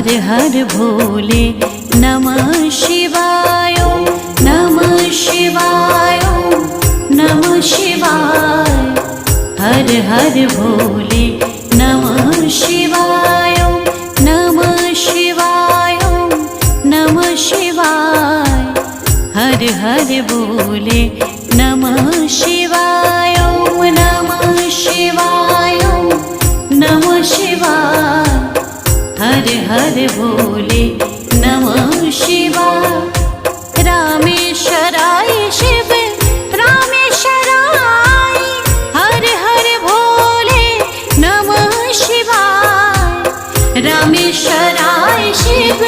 हर हर भोले नमः शिवाय नमः शिवाय नमः शिवाय। हर हर भोले नमः शिवाय नमः शिवाय नमः शिवाय। हर हर भोले नमः शिवाय नमः शिवाय नमः शिवाय। हर हर भोले नमः शिवाय। रामेश्वराय शिव रामेश्वराय हर हर भोले नमः शिवाय। रामेश्वराय शिव